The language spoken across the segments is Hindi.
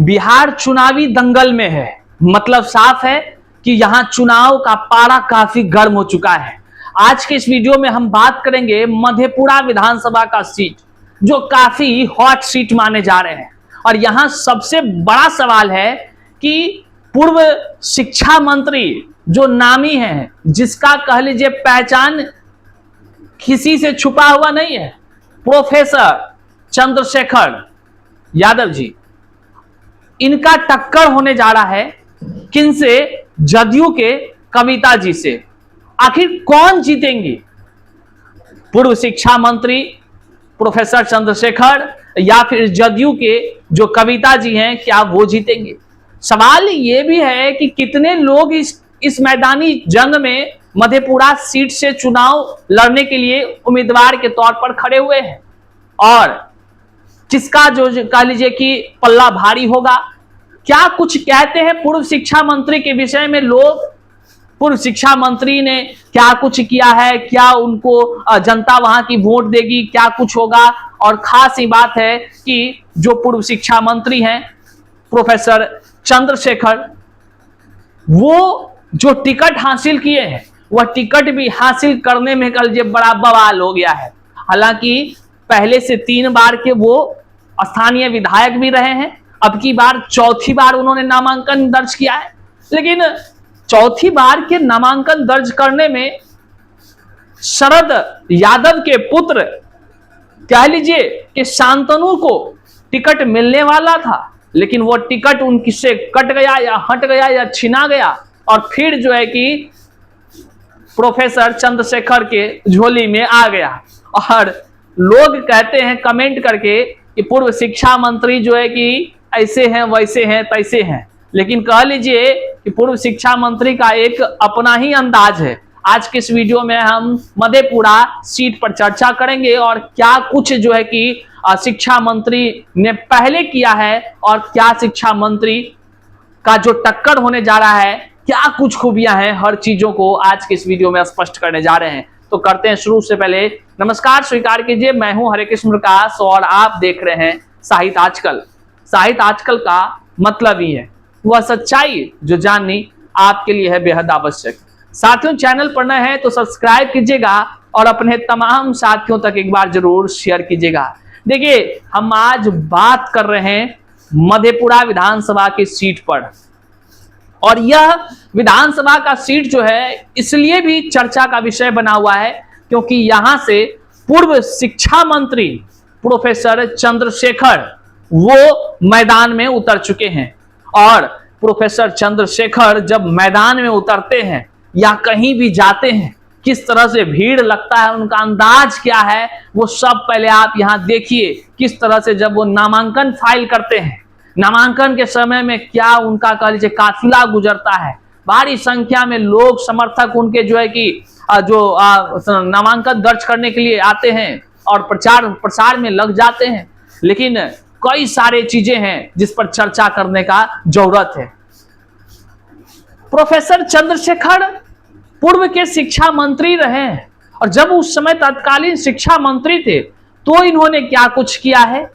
बिहार चुनावी दंगल में है। मतलब साफ है कि यहां चुनाव का पारा काफी गर्म हो चुका है। आज के इस वीडियो में हम बात करेंगे मधेपुरा विधानसभा का सीट, जो काफी हॉट सीट माने जा रहे हैं। और यहां सबसे बड़ा सवाल है कि पूर्व शिक्षा मंत्री जो नामी है, जिसका कह लीजिए पहचान किसी से छुपा हुआ नहीं है, प्रोफेसर चंद्रशेखर यादव जी, इनका टक्कर होने जा रहा है किनसे? जदयू के कविता जी से। आखिर कौन जीतेंगे? पूर्व शिक्षा मंत्री प्रोफेसर चंद्रशेखर या फिर जदयू के जो कविता जी हैं, क्या वो जीतेंगे? सवाल ये भी है कि कितने लोग इस मैदानी जंग में मधेपुरा सीट से चुनाव लड़ने के लिए उम्मीदवार के तौर पर खड़े हुए हैं, और किसका जो कह लीजिए कि पल्ला भारी होगा। क्या कुछ कहते हैं पूर्व शिक्षा मंत्री के विषय में लोग? पूर्व शिक्षा मंत्री ने क्या कुछ किया है? क्या उनको जनता वहां की वोट देगी? क्या कुछ होगा? और खास ही बात है कि जो पूर्व शिक्षा मंत्री हैं प्रोफेसर चंद्रशेखर, वो जो टिकट हासिल किए हैं, वह टिकट भी हासिल करने में कल जो बड़ा बवाल हो गया है। हालांकि पहले से 3 बार के वो स्थानीय विधायक भी रहे हैं, अब की बार चौथी बार उन्होंने नामांकन दर्ज किया है। लेकिन चौथी बार के नामांकन दर्ज करने में शरद यादव के पुत्र कह लीजिए कि शांतनु को टिकट मिलने वाला था, लेकिन वो टिकट उनसे कट गया या हट गया या छिना गया, और फिर जो है कि प्रोफेसर चंद्रशेखर के झोली में आ गया। और लोग कहते हैं कमेंट करके कि पूर्व शिक्षा मंत्री जो है कि ऐसे हैं, वैसे हैं, तैसे हैं। लेकिन कह लीजिए कि पूर्व शिक्षा मंत्री का एक अपना ही अंदाज है। आज के इस वीडियो में हम मधेपुरा सीट पर चर्चा करेंगे, और क्या कुछ जो है कि शिक्षा मंत्री ने पहले किया है, और क्या शिक्षा मंत्री का जो टक्कर होने जा रहा है, क्या कुछ खूबियां हैं, हर चीजों को आज के इस वीडियो में स्पष्ट करने जा रहे हैं। तो करते हैं शुरू से पहले नमस्कार स्वीकार कीजिए, मैं हूं हरे कृष्ण प्रकाश और आप देख रहे हैं साहित्य आजकल। साहित्य आजकल का मतलब ही है वह सच्चाई जो जाननी आपके लिए है बेहद आवश्यक। साथियों, चैनल पर नए हैं तो सब्सक्राइब कीजिएगा और अपने तमाम साथियों तक एक बार जरूर शेयर कीजिएगा। देखिए, हम आज बात कर रहे हैं मधेपुरा विधानसभा की सीट पर, और यह विधानसभा का सीट जो है इसलिए भी चर्चा का विषय बना हुआ है क्योंकि यहां से पूर्व शिक्षा मंत्री प्रोफेसर चंद्रशेखर वो मैदान में उतर चुके हैं। और प्रोफेसर चंद्रशेखर जब मैदान में उतरते हैं या कहीं भी जाते हैं, किस तरह से भीड़ लगता है, उनका अंदाज क्या है, वो सब पहले आप यहां देखिए। किस तरह से जब वो नामांकन फाइल करते हैं, नामांकन के समय में क्या उनका कह लीजिए काफिला गुजरता है, भारी संख्या में लोग समर्थक उनके जो है कि जो नामांकन दर्ज करने के लिए आते हैं और प्रचार प्रसार में लग जाते हैं। लेकिन कई सारे चीजें हैं जिस पर चर्चा करने का जरूरत है। प्रोफेसर चंद्रशेखर पूर्व के शिक्षा मंत्री रहे हैं, और जब उस समय तत्कालीन शिक्षा मंत्री थे तो इन्होंने क्या कुछ किया है,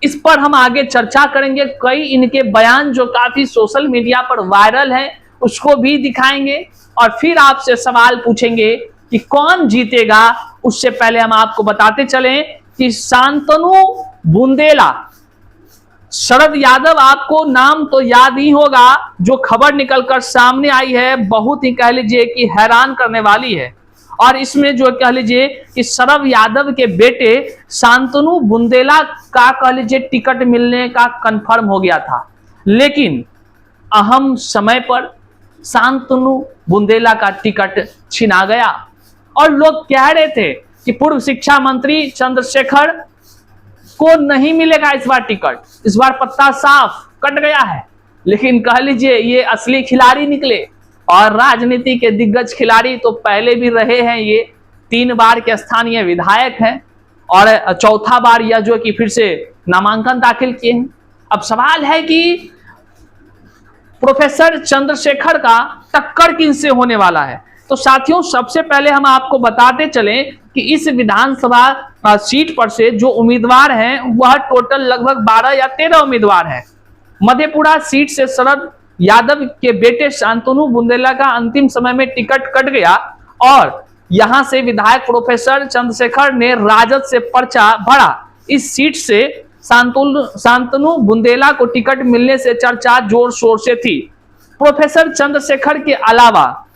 इस पर हम आगे चर्चा करेंगे। कई इनके बयान जो काफी सोशल मीडिया पर वायरल है उसको भी दिखाएंगे, और फिर आपसे सवाल पूछेंगे कि कौन जीतेगा। उससे पहले हम आपको बताते चलें कि शांतनु बुंदेला, शरद यादव, आपको नाम तो याद ही होगा, जो खबर निकलकर सामने आई है बहुत ही कह लीजिए कि हैरान करने वाली है। और इसमें जो कह लीजिए कि शरद यादव के बेटे शांतनु बुंदेला का कह लीजिए टिकट मिलने का कंफर्म हो गया था, लेकिन अहम समय पर शांतनु बुंदेला का टिकट छिना गया। और लोग कह रहे थे कि पूर्व शिक्षा मंत्री चंद्रशेखर को नहीं मिलेगा इस बार टिकट, इस बार पत्ता साफ कट गया है। लेकिन कह लीजिए ये असली खिलाड़ी निकले, और राजनीति के दिग्गज खिलाड़ी तो पहले भी रहे हैं। ये 3 बार के स्थानीय विधायक हैं, और चौथा बार यह जो कि फिर से नामांकन दाखिल किए हैं। अब सवाल है कि प्रोफेसर चंद्रशेखर का टक्कर किनसे होने वाला है। तो साथियों, सबसे पहले हम आपको बताते चलें कि इस विधानसभा सीट पर से जो उम्मीदवार हैं वह टोटल लगभग 12 या 13 उम्मीदवार हैं। मधेपुरा सीट से शरद यादव के बेटे शांतनु बुंदेला का अंतिम समय में टिकट कट गया और यहां से विधायक प्रोफेसर चंद्रशेखर ने राजद से पर्चा भरा। इस सीट से शांतनु बुंदेला को टिकट मिलने से चर्चा जोर शोर से थी। प्रोफेसर चंद्रशेखर के अलावा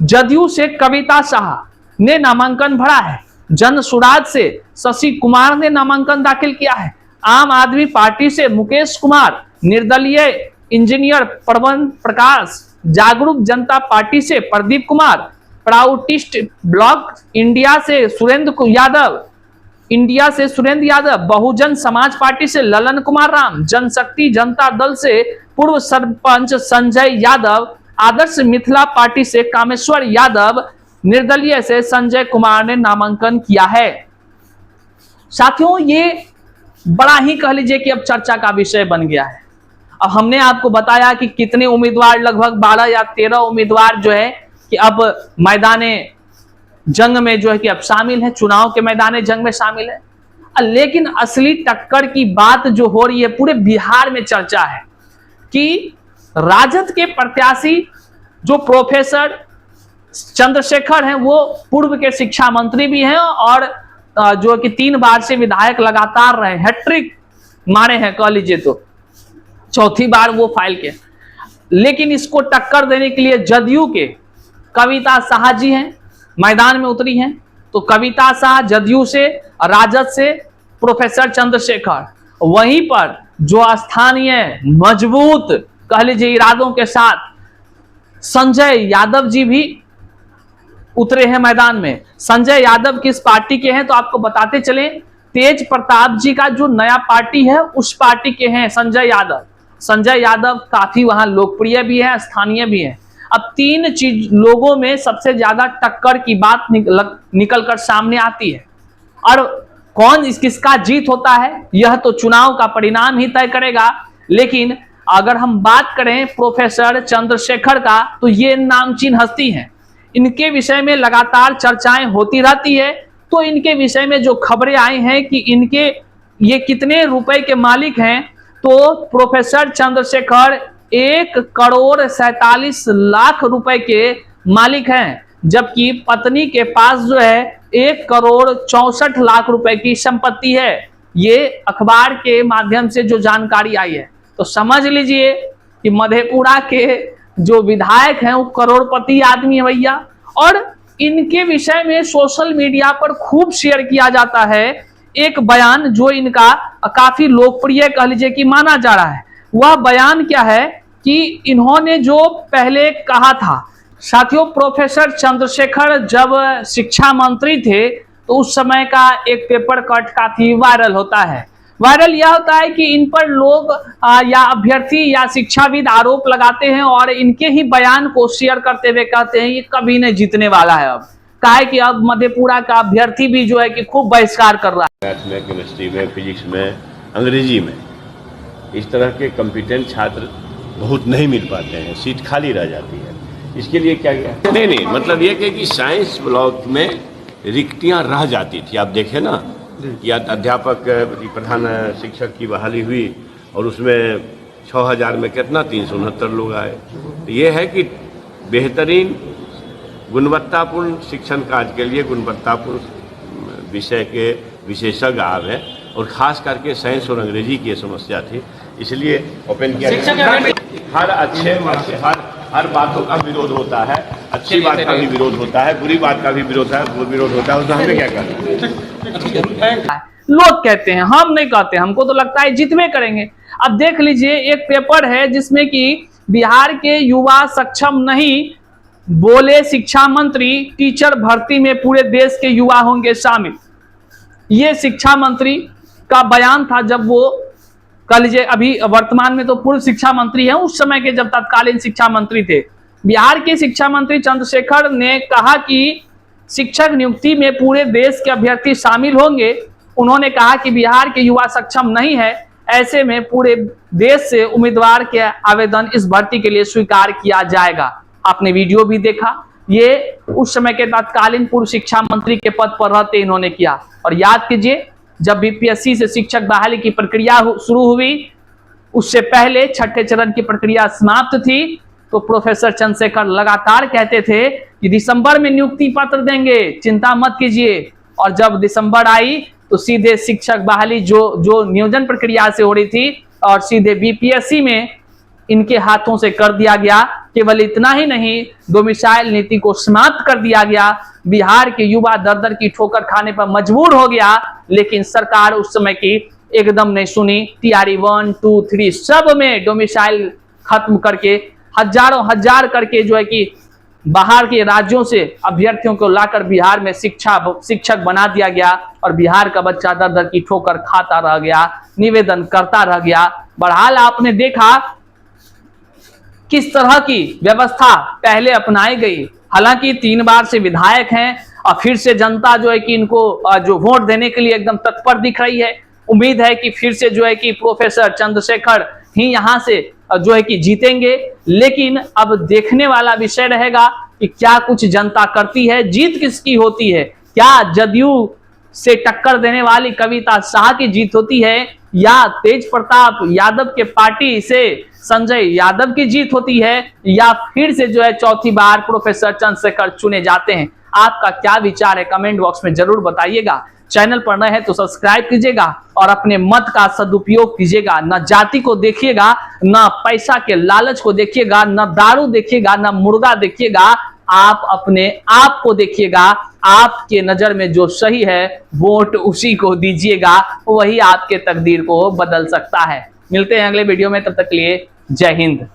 जदयू से कविता शाह ने नामांकन भरा है। जन सुराज से शशि कुमार ने नामांकन दाखिल किया है। आम आदमी पार्टी से मुकेश कुमार, निर्दलीय इंजीनियर प्रबंध प्रकाश, जागरूक जनता पार्टी से Pradeep Kumar, Proutist block India से सुरेंद्र यादव, बहुजन समाज पार्टी से ललन कुमार राम, जनशक्ति जनता दल से पूर्व सरपंच संजय यादव, आदर्श मिथिला पार्टी से कामेश्वर यादव, निर्दलीय से संजय कुमार ने नामांकन किया है। साथियों, ये बड़ा ही कह लीजिए कि अब चर्चा का विषय बन गया है। अब हमने आपको बताया कि कितने उम्मीदवार, लगभग 12 या 13 उम्मीदवार जो है कि अब मैदाने जंग में जो है कि अब शामिल है, चुनाव के मैदाने जंग में शामिल है। लेकिन असली टक्कर की बात जो हो रही है पूरे बिहार में चर्चा है कि राजद के प्रत्याशी जो प्रोफेसर चंद्रशेखर हैं वो पूर्व के शिक्षा मंत्री भी हैं और जो कि 3 बार से विधायक लगातार रहे, हैट्रिक मारे हैं कह लीजिए, तो चौथी बार वो फाइल के। लेकिन इसको टक्कर देने के लिए जदयू के कविता शाह जी हैं, मैदान में उतरी हैं। तो कविता शाह जदयू से, राजद से प्रोफेसर चंद्रशेखर, वहीं पर जो स्थानीय मजबूत कह लीजिए इरादों के साथ संजय यादव जी भी उतरे हैं मैदान में। संजय यादव किस पार्टी के हैं तो आपको बताते चले, तेज प्रताप जी का जो नया पार्टी है उस पार्टी के हैं संजय यादव। संजय यादव काफी वहां लोकप्रिय भी है, स्थानीय भी है। अब 3 चीज लोगों में सबसे ज्यादा टक्कर की बात निकल कर सामने आती है और कौन किसका जीत होता है यह तो चुनाव का परिणाम ही तय करेगा। लेकिन अगर हम बात करें प्रोफेसर चंद्रशेखर का तो ये नामचीन हस्ती हैं, इनके विषय में लगातार चर्चाएं होती रहती है। तो इनके विषय में जो खबरें आई हैं कि इनके ये कितने रुपए के मालिक हैं, तो प्रोफेसर चंद्रशेखर 1,47,00,000 रुपए के मालिक हैं, जबकि पत्नी के पास जो है 1,64,00,000 रुपए की संपत्ति है। ये अखबार के माध्यम से जो जानकारी आई है, तो समझ लीजिए कि मधेपुरा के जो विधायक हैं वो करोड़पति आदमी है भैया। और इनके विषय में सोशल मीडिया पर खूब शेयर किया जाता है एक बयान जो इनका काफी लोकप्रिय कह लीजिए कि माना जा रहा है। वह बयान क्या है कि इन्होंने जो पहले कहा था, साथियों प्रोफेसर चंद्रशेखर जब शिक्षा मंत्री थे तो उस समय का एक पेपर कट काफी वायरल होता है। वायरल यह होता है कि इन पर लोग या अभ्यर्थी या शिक्षाविद आरोप लगाते हैं और इनके ही बयान को शेयर करते हुए कहते हैं ये कभी नहीं जीतने वाला है। अब कहा है कि अब मधेपुरा का अभ्यर्थी भी जो है कि खूब बहिष्कार कर रहा है। मैथ में, केमिस्ट्री में, फिजिक्स में, अंग्रेजी में इस तरह के कॉम्पिटेंट छात्र बहुत नहीं मिल पाते हैं, सीट खाली रह जाती है। इसके लिए क्या किया? नहीं, मतलब ये कि साइंस ब्लॉक में रिक्तियां रह जाती थी। आप देखें ना, या अध्यापक प्रधान शिक्षक की बहाली हुई और उसमें 6,000 में कितना 369 लोग आए। तो ये है कि बेहतरीन गुणवत्तापूर्ण शिक्षण कार्य के लिए गुणवत्तापूर्ण विषय के विशेषज्ञ आ रहे हैं और खास करके साइंस और अंग्रेजी की समस्या थी, इसलिए ओपन किया। हर बातों का विरोध होता है, अच्छी बात का भी विरोध होता है, बुरी बात का भी विरोध होता है, उसमें हमें क्या करना है? लोग कहते हैं, हम नहीं कहते, हमको तो लगता है जितने करेंगे। अब देख लीजिए एक पेपर है जिसमें कि बिहार के युवा सक्षम नहीं, बोले शिक्षा मंत्री, टीचर भर्ती में पूरे देश के युवा होंगे शामिल। ये शिक्षा मंत्री का बयान था जब वो कह लीजिए, अभी वर्तमान में तो पूर्व शिक्षा मंत्री हैं, उस समय के जब तत्कालीन शिक्षा मंत्री थे। बिहार के शिक्षा मंत्री चंद्रशेखर ने कहा कि शिक्षक नियुक्ति में पूरे देश के अभ्यर्थी शामिल होंगे। उन्होंने कहा कि बिहार के युवा सक्षम नहीं है, ऐसे में पूरे देश से उम्मीदवार के आवेदन इस भर्ती के लिए स्वीकार किया जाएगा। आपने वीडियो भी देखा, ये उस समय के तत्कालीन पूर्व शिक्षा मंत्री के पद पर रहते इन्होंने किया। और याद कीजिए, जब बीपीएससी से शिक्षक बहाली की प्रक्रिया शुरू हुई, उससे पहले छठे चरण की प्रक्रिया समाप्त थी तो प्रोफेसर चंद्रशेखर लगातार कहते थे कि दिसंबर में नियुक्ति पत्र देंगे, चिंता मत कीजिए। और जब दिसंबर आई तो सीधे शिक्षक बहाली जो नियोजन प्रक्रिया से हो रही थी और सीधे बीपीएससी में इनके हाथों से कर दिया गया। केवल इतना ही नहीं, डोमिसाइल नीति को समाप्त कर दिया गया। बिहार के युवा दर दर की ठोकर खाने पर मजबूर हो गया, लेकिन सरकार उस समय की एकदम नहीं सुनी। टीआरई 1, 2, 3 सब में डोमिसाइल खत्म करके हजारों हजार करके जो है कि बाहर के राज्यों से अभ्यर्थियों को लाकर बिहार में शिक्षक बना दिया गया और बिहार का बच्चा दर दर की ठोकर खाता रह गया, निवेदन करता रह गया। बहरहाल आपने देखा किस तरह की व्यवस्था पहले अपनाई गई। हालांकि 3 बार से विधायक हैं और फिर से जनता जो है कि इनको जो वोट देने के लिए एकदम तत्पर दिख रही है। उम्मीद है कि फिर से जो है कि प्रोफेसर चंद्रशेखर ही यहां से जो है कि जीतेंगे। लेकिन अब देखने वाला विषय रहेगा कि क्या कुछ जनता करती है, जीत किसकी होती है। क्या जदयू से टक्कर देने वाली कविता शाह की जीत होती है या तेज प्रताप यादव के पार्टी से संजय यादव की जीत होती है या फिर से जो है चौथी बार प्रोफेसर चंद्रशेखर चुने जाते हैं। आपका क्या विचार है कमेंट बॉक्स में जरूर बताइएगा। चैनल पर नए हैं तो सब्सक्राइब कीजिएगा और अपने मत का सदुपयोग कीजिएगा। न जाति को देखिएगा, न पैसा के लालच को देखिएगा, न दारू देखिएगा, न मुर्गा देखिएगा। आप अपने आप को देखिएगा। आपके नजर में जो सही है वोट उसी को दीजिएगा, वही आपके तकदीर को बदल सकता है। मिलते हैं अगले वीडियो में, तब तक के लिए जय हिंद।